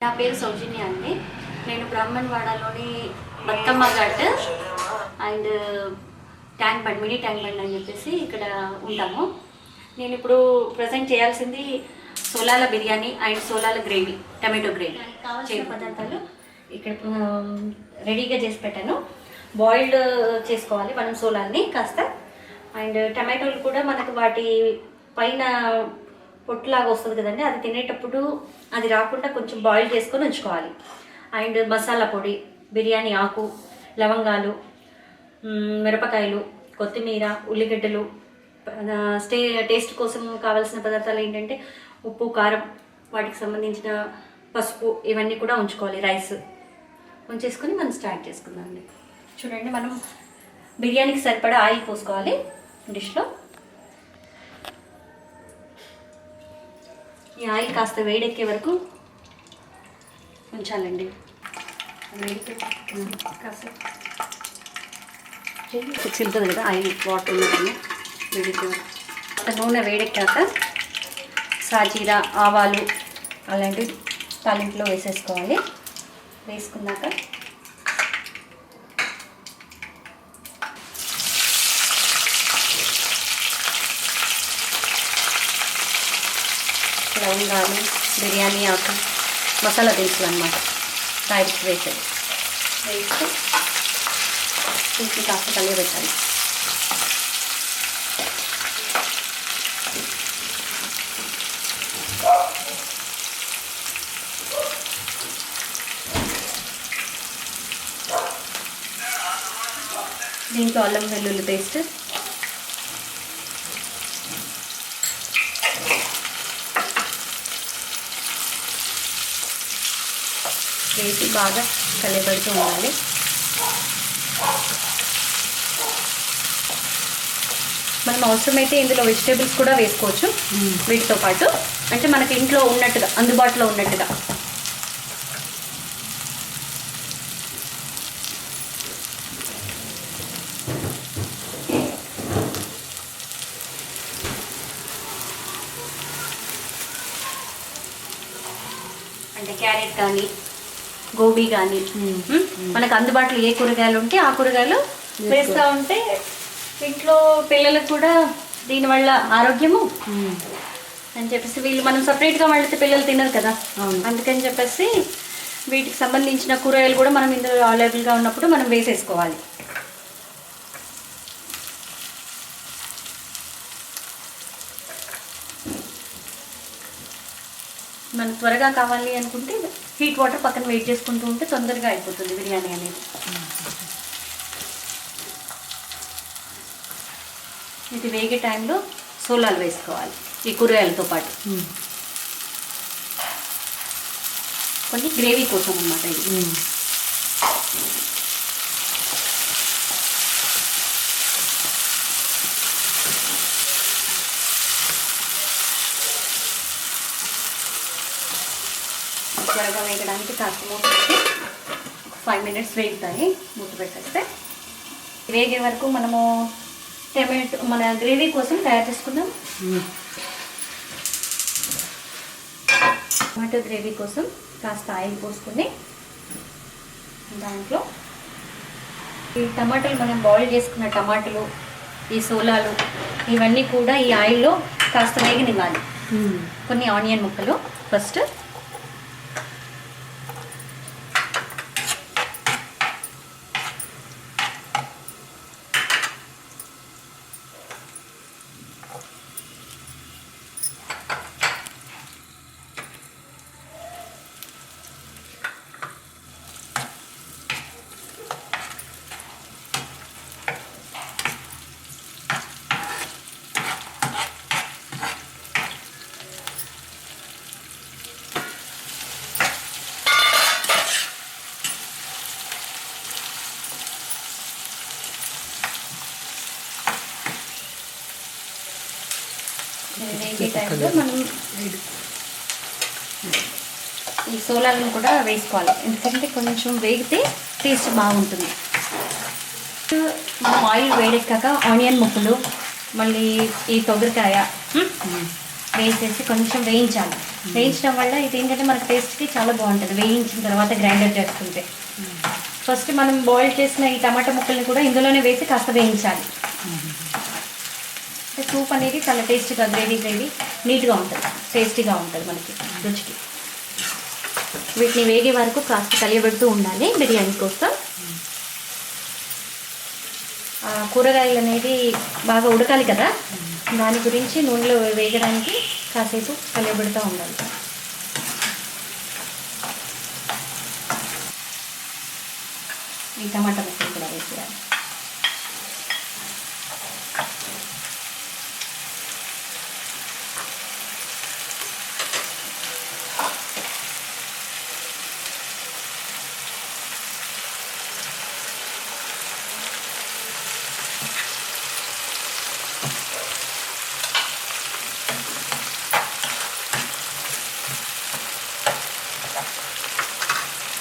నా పేరు సౌజన్య అండి. నేను బ్రాహ్మణవాడలోని Bathukamma ghat and tank bund, mini tank bund అని చెప్పేసి ఇక్కడ ఉంటాము. నేను ఇప్పుడు ప్రజెంట్ చేయాల్సింది సోలాల బిర్యానీ అండ్ సోలాల గ్రేవీ, టమాటో గ్రేవీ. కావాల్సిన పదార్థాలు ఇక్కడ రెడీగా చేసి పెట్టాను. బాయిల్డ్ చేసుకోవాలి మనం సోలాల్ని కాస్త. అండ్ టమాటోలు కూడా మనకు వాటి పైన పొట్టులాగా వస్తుంది కదండి, అది తినేటప్పుడు అది రాకుండా కొంచెం బాయిల్ చేసుకొని ఉంచుకోవాలి. అండ్ మసాలా పొడి, బిర్యానీ ఆకు, లవంగాలు, మిరపకాయలు, కొత్తిమీర, ఉల్లిగడ్డలు, టేస్ట్ కోసం కావాల్సిన పదార్థాలు ఏంటంటే ఉప్పు, కారం, వాటికి సంబంధించిన పసుపు, ఇవన్నీ కూడా ఉంచుకోవాలి. రైస్ ఉంచేసుకొని మనం స్టార్ట్ చేసుకుందామండి. చూడండి, మనం బిర్యానీకి సరిపడా ఆయిల్ పోసుకోవాలి డిష్లో. ఈ ఆయిల్ కాస్త వేడెక్కే వరకు ఉంచాలండి. చిలుతుంది కదా ఆయిల్, వాటర్ ఉన్నది వేడెక్కే వరకు. నూనె వేడెక్కాక సాజీరా, ఆవాలు అలాంటివి తాలింపులో వేసేసుకోవాలి. వేసుకున్నాక లవంగాలు, బిర్యానీ ఆకు, మసాలా దినుసులు అన్నమాట డైరెక్ట్ వేసేది. వేసి ఇంటికి కాస్త కలియబెట్టాలి. దీంట్లో అల్లం వెల్లుల్లి పేస్ట్, వేసి బాగా కలియబెడుతూ ఉండాలి. మనం అవసరమైతే ఇందులో వెజిటేబుల్స్ కూడా వేసుకోవచ్చు వీటితో పాటు, అంటే మనకి ఇంట్లో ఉన్నట్టుగా, అందుబాటులో ఉన్నట్టుగా. అంటే క్యారెట్ కానీ, గోబీ కానీ, మనకు అందుబాటులో ఏ కూరగాయలు ఉంటే ఆ కూరగాయలు వేస్తూ ఉంటే ఇంట్లో పిల్లలకు కూడా దీనివల్ల ఆరోగ్యము అని చెప్పేసి, వీళ్ళు మనం సపరేట్గా వండితే పిల్లలు తినరు కదా, అందుకని చెప్పేసి వీటికి సంబంధించిన కూరగాయలు కూడా మనం ఇందులో అవైలబుల్గా ఉన్నప్పుడు మనం వేసేసుకోవాలి. మనకు త్వరగా కావాలి అనుకుంటే హీట్ వాటర్ పక్కన వెయిట్ చేసుకుంటూ ఉంటే తొందరగా అయిపోతుంది బిర్యానీ అనేది. ఇది వేగే టైంలో సోలాలు వేసుకోవాలి ఈ కూరగాయలతో పాటు. కొన్ని గ్రేవీ కోసం అన్నమాట ఇది. త్వరగా వేయడానికి కాస్త మూత పెట్టి 5 minutes వేగుతాయి. మూత పెట్టేస్తే వేగే వరకు మనము మన గ్రేవీ కోసం తయారు చేసుకుందాం. టమాటో గ్రేవీ కోసం కాస్త ఆయిల్ పోసుకుని దాంట్లో ఈ టమాటాలు, మనం బాయిల్ చేసుకున్న టమాటాలు, ఈ సోలాలు, ఇవన్నీ కూడా ఈ ఆయిల్లో కాస్త వేగనివ్వాలి. కొన్ని ఆనియన్ ముక్కలు ఫస్ట్, వేగే టైంలో మనం ఈ సోలాలను కూడా వేసుకోవాలి, ఎందుకంటే కొంచెం వేగితే టేస్ట్ బాగుంటుంది. మనం ఆయిల్ వేడెక్కాక ఆనియన్ ముక్కలు, మళ్ళీ ఈ కొబ్బరికాయ వేసేసి కొంచెం వేయించాలి. వేయించడం వల్ల ఇది ఏంటంటే మనకు టేస్ట్కి చాలా బాగుంటుంది వేయించిన తర్వాత గ్రైండర్ చేసుకుంటే. ఫస్ట్ మనం బాయిల్ చేసిన ఈ టమాటా ముక్కల్ని కూడా ఇందులోనే వేసి కాస్త వేయించాలి. సూప్ అనేది చాలా టేస్టీగా గ్రేవీ నీట్గా ఉంటుంది, టేస్టీగా ఉంటుంది మనకి రుచికి. వీటిని వేగే వరకు కాస్త కలియబెడుతూ ఉండాలి బిర్యానీ కోసం. కూరగాయలు అనేది బాగా ఉడకాలి కదా, దాని గురించి నూనెలో వేగడానికి కాసేపు కలియబెడుతూ ఉండాలి. ఈ టమాటా ముక్కలు కూడా వేసేయాలి.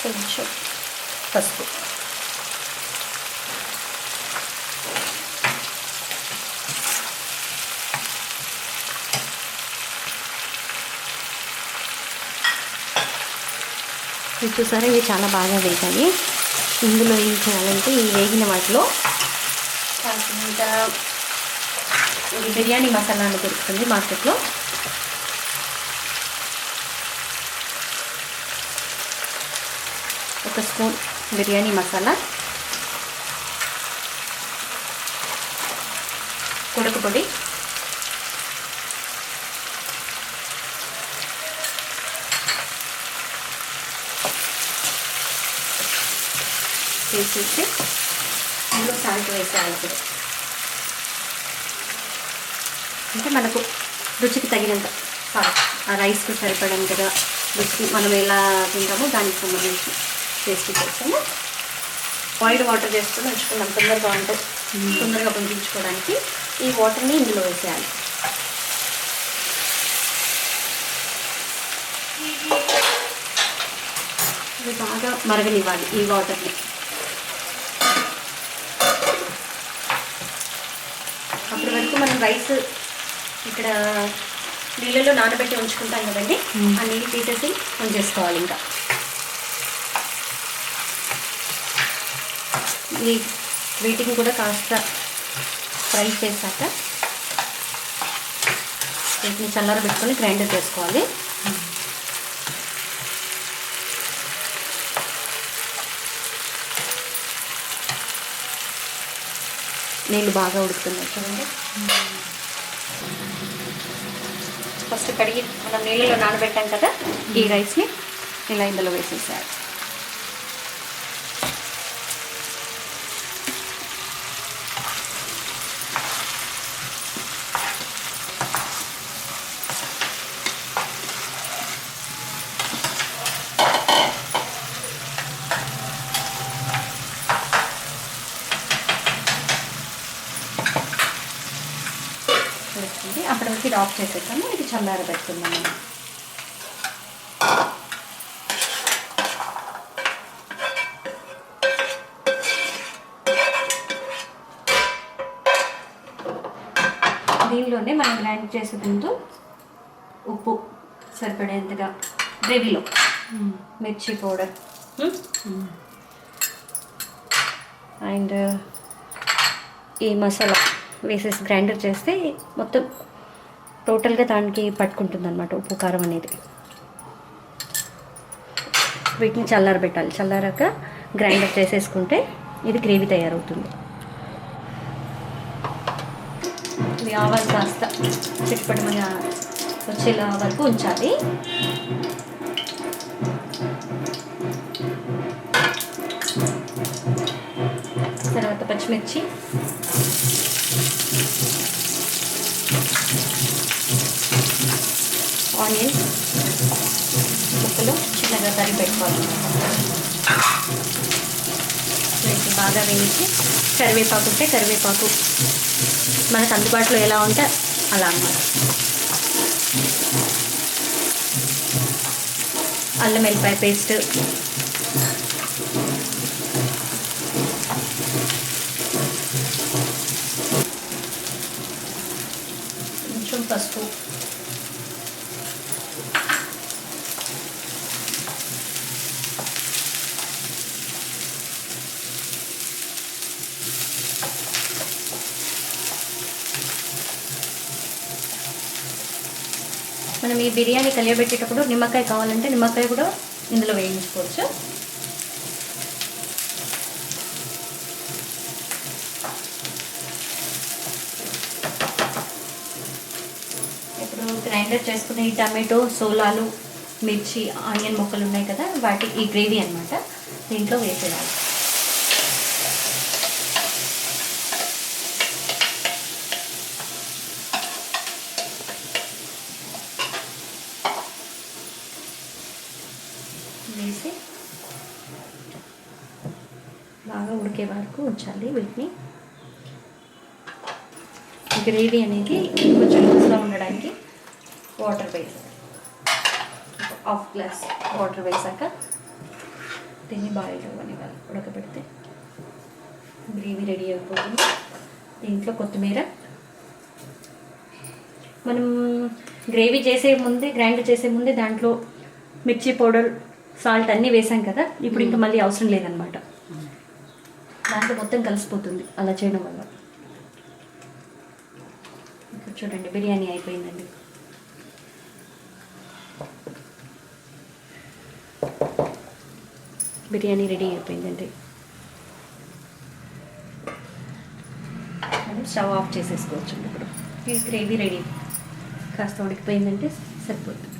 కొంచెం పసుపు, చూసారా ఇవి చాలా బాగా వేగాయి. ఇందులో ఏం చేయాలంటే ఈ వేగిన వాటిలో కాసింత ఇది బిర్యానీ మసాలా అని దొరుకుతుంది మార్కెట్లో, ఒక స్పూన్ బిర్యానీ మసాలా, ఉడక పొడి, వేసేసి అందులో సాల్ట్ వేసేయాలి. ఇప్పుడు అంటే మనకు రుచికి తగినంత సాల్ట్, ఆ రైస్కి సరిపడంతగా రుచికి మనం ఎలా తింటామో దానికి సంబంధించి టేస్ట్ చేస్తాము. బాయిల్డ్ వాటర్ చేసుకొని ఉంచుకున్నాం తొందరగా ఉంటుంది, తొందరగా పంపించుకోవడానికి. ఈ వాటర్ని ఇందులో వేసేయాలి. ఇది బాగా మరగనివ్వాలి ఈ వాటర్ని. అప్పటి వరకు మనం రైస్ ఇక్కడ నీళ్ళలో నానబెట్టి ఉంచుకుంటాం కదండి, ఆ నీళ్ళు తీసేసి ఉంచేసుకోవాలి. ఇంకా వీటిని కూడా కాస్త ఫ్రై చేశాక వీటిని చల్లారబెట్టుకొని గ్రైండర్ చేసుకోవాలి. నీళ్ళు బాగా ఉడుకుతున్నాయి చూడండి. ఫస్ట్ కడిగి మనం నీళ్ళలో నానబెట్టాం కదా, ఈ రైస్ని ఇలా ఇందులో వేసేసారు. అప్పటివరకు ఇది ఆఫ్ చేసేస్తాము, ఇది చల్లారబెట్టుకుందాం మనం. దీనిలోనే మనం గ్రైండ్ చేసే ముందు ఉప్పు సరిపడేంతగా, గ్రేవీలో మిర్చి పౌడర్ అండ్ ఈ మసాలా వేసేసి గ్రైండర్ చేస్తే మొత్తం టోటల్గా దానికి పట్టుకుంటుంది అనమాట ఉప్పు కారం అనేది. వీటిని చల్లారబెట్టాలి. చల్లారాక గ్రైండర్ చేసేసుకుంటే ఇది గ్రేవీ తయారవుతుంది. ఇది ఆవాలు కాస్త చిట్పటమని వచ్చేలా వరకు ఉంచాలి. తర్వాత పచ్చిమిర్చి, ఆనియన్స్ ముక్కలు చిన్నగా తరిగి పెట్టుకోవాలి. వీటిని బాగా వేయించి కరివేపాకు ఉంటే కరివేపాకు మనకు అందుబాటులో ఎలా ఉంటే అలా అన్నమాట. అల్లం వెల్లిపాయ పేస్ట్, కొంచెం పసుపు, మనం ఈ బిర్యానీ కలియబెట్టేటప్పుడు నిమ్మకాయ కావాలంటే నిమ్మకాయ కూడా ఇందులో వేయించుకోవచ్చు. ఇప్పుడు గ్రైండర్ చేసుకునే ఈ టమాటో, సోలాలు, మిర్చి, ఆనియన్ ముక్కలు ఉన్నాయి కదా, వాటి ఈ గ్రేవీ అన్నమాట దీంట్లో వేసేయాలి. వేసి బాగా ఉడికే వరకు ఉంచాలి వీటిని. గ్రేవీ అనేది కొంచెం లూజ్గా ఉండడానికి వాటర్ వేసాలి. హాఫ్ గ్లాస్ వాటర్ వేసాక దీన్ని బాయిల్ అవ్వనివ్వాలి. ఉడకబెడితే గ్రేవీ రెడీ అయిపోతుంది. దీంట్లో కొత్తిమీర, మనం గ్రేవీ చేసే ముందే, గ్రైండర్ చేసే ముందే దాంట్లో మిర్చి పౌడర్, సాల్ట్ అన్నీ వేసాం కదా, ఇప్పుడు ఇంకా మళ్ళీ అవసరం లేదనమాట. దాంట్లో మొత్తం కలిసిపోతుంది అలా చేయడం వల్ల. ఇక్కడ చూడండి బిర్యానీ అయిపోయిందండి. బిర్యానీ రెడీ అయిపోయిందండి. మనం స్టవ్ ఆఫ్ చేసేసుకోవచ్చు. ఇప్పుడు ఈ గ్రేవీ రెడీ, కాస్త ఉడికిపోయిందంటే సరిపోతుంది.